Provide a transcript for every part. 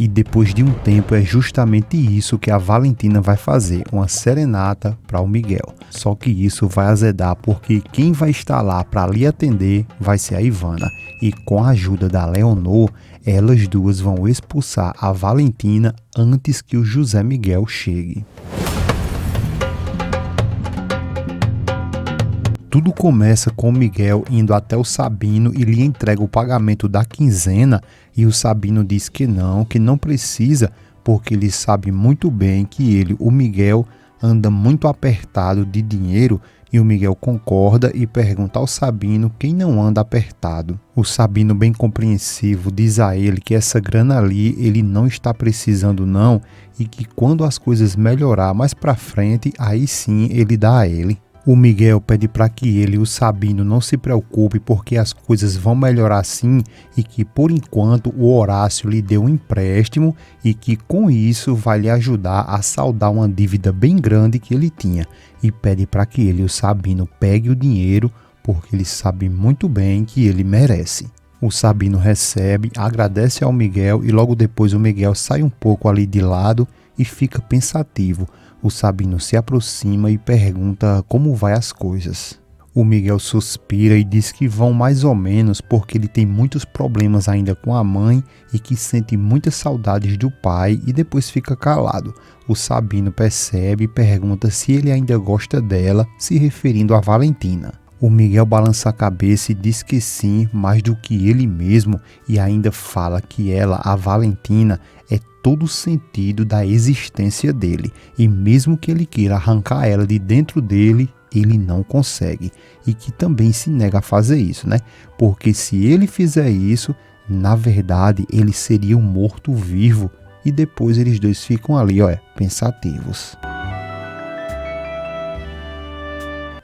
E depois de um tempo é justamente isso que a Valentina vai fazer, uma serenata para o Miguel. Só que isso vai azedar porque quem vai estar lá para lhe atender vai ser a Ivana. E com a ajuda da Leonor, elas duas vão expulsar a Valentina antes que o José Miguel chegue. Tudo começa com o Miguel indo até o Sabino e lhe entrega o pagamento da quinzena e o Sabino diz que não precisa, porque ele sabe muito bem que ele, o Miguel, anda muito apertado de dinheiro e o Miguel concorda e pergunta ao Sabino quem não anda apertado. O Sabino, bem compreensivo, diz a ele que essa grana ali ele não está precisando não e que quando as coisas melhorar mais pra frente, aí sim ele dá a ele. O Miguel pede para que ele e o Sabino não se preocupe porque as coisas vão melhorar sim e que por enquanto o Horácio lhe deu um empréstimo e que com isso vai lhe ajudar a saldar uma dívida bem grande que ele tinha e pede para que ele e o Sabino pegue o dinheiro porque ele sabe muito bem que ele merece. O Sabino recebe, agradece ao Miguel e logo depois o Miguel sai um pouco ali de lado e fica pensativo. O Sabino se aproxima e pergunta como vai as coisas. O Miguel suspira e diz que vão mais ou menos porque ele tem muitos problemas ainda com a mãe e que sente muitas saudades do pai e depois fica calado. O Sabino percebe e pergunta se ele ainda gosta dela, se referindo a Valentina. O Miguel balança a cabeça e diz que sim, mais do que ele mesmo, e ainda fala que ela, a Valentina, é todo o sentido da existência dele, e mesmo que ele queira arrancar ela de dentro dele, ele não consegue, e que também se nega a fazer isso, né? Porque se ele fizer isso, na verdade ele seria um morto-vivo, e depois eles dois ficam ali, pensativos.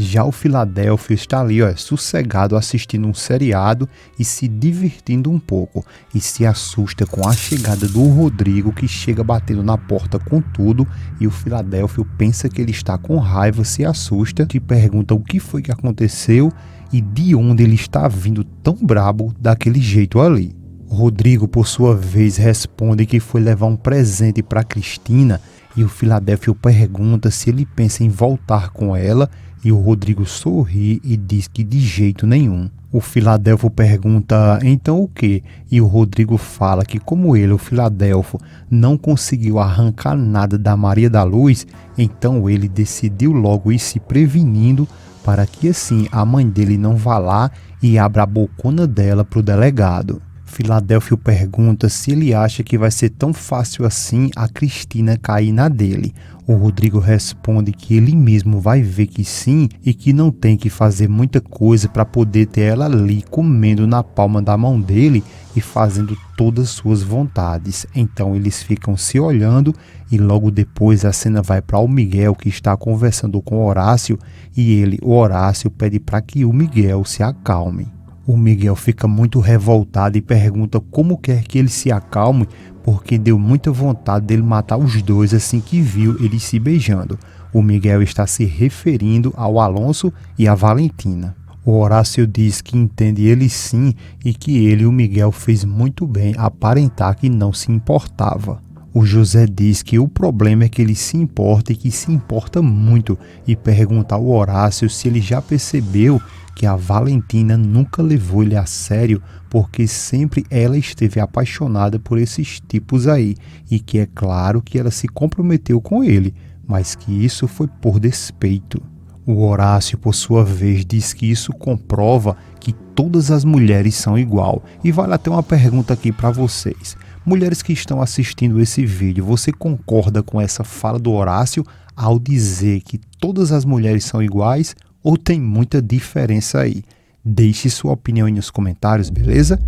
Já o Filadélfio está ali, sossegado assistindo um seriado e se divertindo um pouco. E se assusta com a chegada do Rodrigo, que chega batendo na porta com tudo. E o Filadélfio pensa que ele está com raiva, se assusta, te pergunta o que foi que aconteceu e de onde ele está vindo tão brabo daquele jeito ali. O Rodrigo, por sua vez, responde que foi levar um presente para Cristina. E o Filadélfio pergunta se ele pensa em voltar com ela. E o Rodrigo sorri e diz que de jeito nenhum. O Filadélfio pergunta, então o quê? E o Rodrigo fala que como ele, o Filadélfio, não conseguiu arrancar nada da Maria da Luz, então ele decidiu logo ir se prevenindo para que assim a mãe dele não vá lá e abra a bocona dela para o delegado. Filadélfio pergunta se ele acha que vai ser tão fácil assim a Cristina cair na dele. O Rodrigo responde que ele mesmo vai ver que sim e que não tem que fazer muita coisa para poder ter ela ali comendo na palma da mão dele e fazendo todas suas vontades. Então eles ficam se olhando e logo depois a cena vai para o Miguel, que está conversando com o Horácio, e ele, o Horácio, pede para que o Miguel se acalme. O Miguel fica muito revoltado e pergunta como quer que ele se acalme, porque deu muita vontade dele matar os dois assim que viu eles se beijando. O Miguel está se referindo ao Alonso e a Valentina. O Horácio diz que entende ele sim e que ele e o Miguel fez muito bem aparentar que não se importava. O José diz que o problema é que ele se importa e que se importa muito e pergunta ao Horácio se ele já percebeu que a Valentina nunca levou ele a sério porque sempre ela esteve apaixonada por esses tipos aí e que é claro que ela se comprometeu com ele, mas que isso foi por despeito. O Horácio, por sua vez, diz que isso comprova que todas as mulheres são igual. E vale até uma pergunta aqui para vocês. Mulheres que estão assistindo esse vídeo, você concorda com essa fala do Horácio ao dizer que todas as mulheres são iguais ou tem muita diferença aí? Deixe sua opinião aí nos comentários, beleza?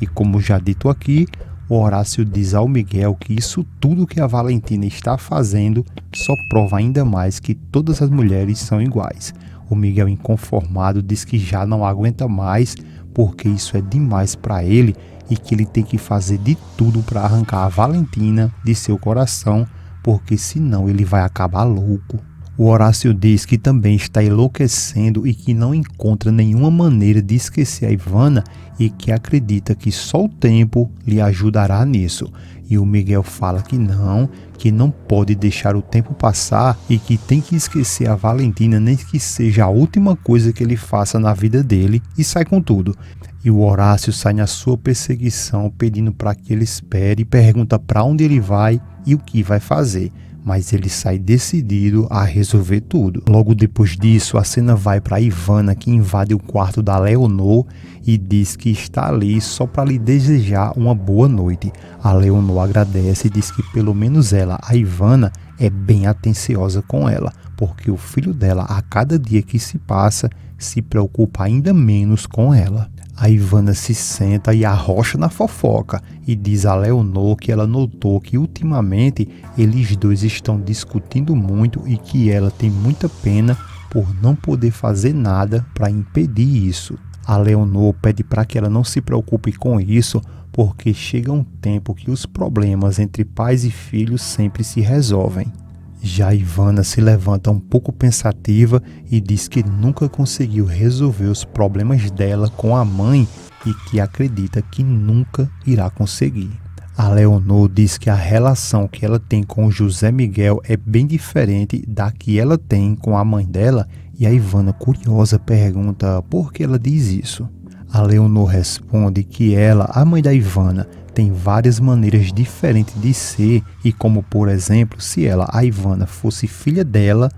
E como já dito aqui, o Horácio diz ao Miguel que isso tudo que a Valentina está fazendo só prova ainda mais que todas as mulheres são iguais. O Miguel, inconformado, diz que já não aguenta mais porque isso é demais para ele e que ele tem que fazer de tudo para arrancar a Valentina de seu coração, porque senão ele vai acabar louco. O Horácio diz que também está enlouquecendo e que não encontra nenhuma maneira de esquecer a Ivana e que acredita que só o tempo lhe ajudará nisso. E o Miguel fala que não pode deixar o tempo passar e que tem que esquecer a Valentina, nem que seja a última coisa que ele faça na vida dele, e sai com tudo. E o Horácio sai na sua perseguição pedindo para que ele espere e pergunta para onde ele vai e o que vai fazer. Mas ele sai decidido a resolver tudo. Logo depois disso, a cena vai para Ivana, que invade o quarto da Leonor e diz que está ali só para lhe desejar uma boa noite. A Leonor agradece e diz que pelo menos ela, a Ivana, é bem atenciosa com ela, porque o filho dela, a cada dia que se passa, se preocupa ainda menos com ela. A Ivana se senta e arrocha na fofoca e diz a Leonor que ela notou que ultimamente eles dois estão discutindo muito e que ela tem muita pena por não poder fazer nada para impedir isso. A Leonor pede para que ela não se preocupe com isso, porque chega um tempo que os problemas entre pais e filhos sempre se resolvem. Já Ivana se levanta um pouco pensativa e diz que nunca conseguiu resolver os problemas dela com a mãe e que acredita que nunca irá conseguir. A Leonor diz que a relação que ela tem com o José Miguel é bem diferente da que ela tem com a mãe dela e a Ivana, curiosa, pergunta por que ela diz isso. A Leonor responde que ela, a mãe da Ivana, tem várias maneiras diferentes de ser e como, por exemplo, se ela, a Ivana, fosse filha dela,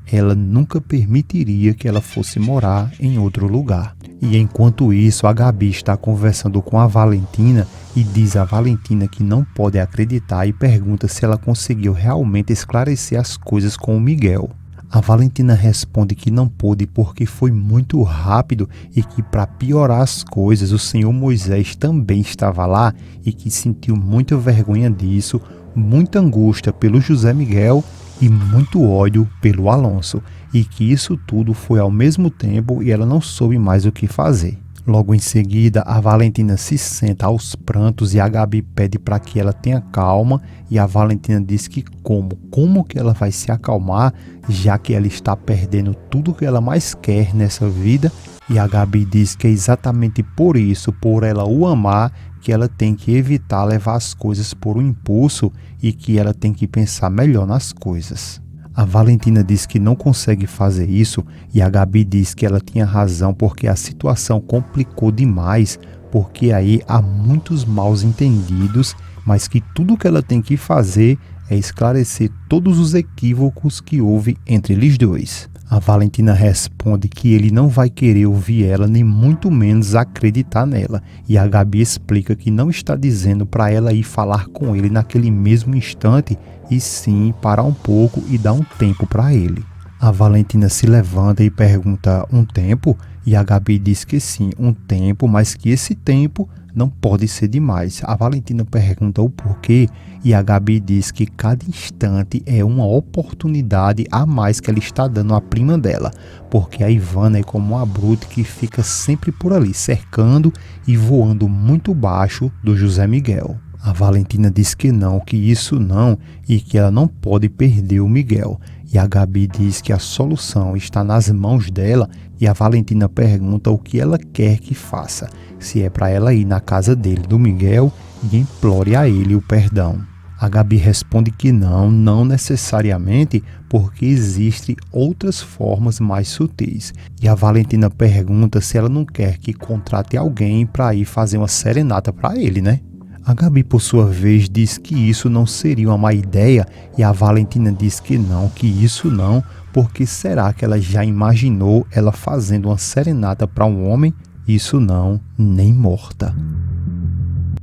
ela nunca permitiria que ela fosse morar em outro lugar. E enquanto isso, a Gabi está conversando com a Valentina e diz a Valentina que não pode acreditar e pergunta se ela conseguiu realmente esclarecer as coisas com o Miguel. A Valentina responde que não pôde porque foi muito rápido e que, para piorar as coisas, o senhor Moisés também estava lá e que sentiu muita vergonha disso, muita angústia pelo José Miguel e muito ódio pelo Alonso, e que isso tudo foi ao mesmo tempo e ela não soube mais o que fazer. Logo em seguida, a Valentina se senta aos prantos e a Gabi pede para que ela tenha calma e a Valentina diz que como que ela vai se acalmar, já que ela está perdendo tudo que ela mais quer nessa vida, e a Gabi diz que é exatamente por isso, por ela o amar, que ela tem que evitar levar as coisas por um impulso e que ela tem que pensar melhor nas coisas. A Valentina diz que não consegue fazer isso e a Gabi diz que ela tinha razão porque a situação complicou demais, porque aí há muitos maus entendidos, mas que tudo que ela tem que fazer é esclarecer todos os equívocos que houve entre eles dois. A Valentina responde que ele não vai querer ouvir ela, nem muito menos acreditar nela. E a Gabi explica que não está dizendo para ela ir falar com ele naquele mesmo instante, e sim parar um pouco e dar um tempo para ele. A Valentina se levanta e pergunta: um tempo? E a Gabi diz que sim, um tempo, mas que esse tempo não pode ser demais. A Valentina pergunta o porquê e a Gabi diz que cada instante é uma oportunidade a mais que ela está dando à prima dela, porque a Ivana é como uma bruta que fica sempre por ali, cercando e voando muito baixo do José Miguel. A Valentina diz que isso não, e que ela não pode perder o Miguel. E a Gabi diz que a solução está nas mãos dela e a Valentina pergunta o que ela quer que faça, se é para ela ir na casa dele, do Miguel, e implore a ele o perdão. A Gabi responde que não necessariamente, porque existem outras formas mais sutis. E a Valentina pergunta se ela não quer que contrate alguém para ir fazer uma serenata para ele, né? A Gabi, por sua vez, diz que isso não seria uma má ideia e a Valentina diz que isso não, porque será que ela já imaginou ela fazendo uma serenata para um homem? Isso não, nem morta.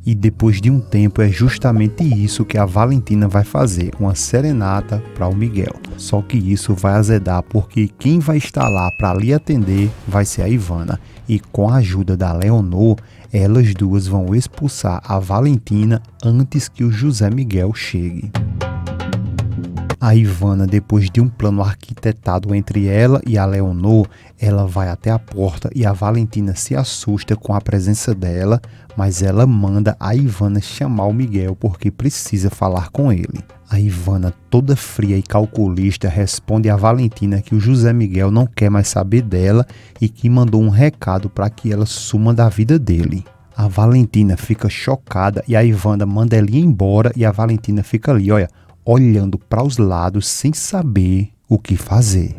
E depois de um tempo é justamente isso que a Valentina vai fazer, uma serenata para o Miguel. Só que isso vai azedar porque quem vai estar lá para lhe atender vai ser a Ivana. E com a ajuda da Leonor, elas duas vão expulsar a Valentina antes que o José Miguel chegue. A Ivana, depois de um plano arquitetado entre ela e a Leonor, ela vai até a porta e a Valentina se assusta com a presença dela, mas ela manda a Ivana chamar o Miguel porque precisa falar com ele. A Ivana, toda fria e calculista, responde a Valentina que o José Miguel não quer mais saber dela e que mandou um recado para que ela suma da vida dele. A Valentina fica chocada e a Ivana manda ela ir embora e a Valentina fica ali, olhando para os lados sem saber o que fazer.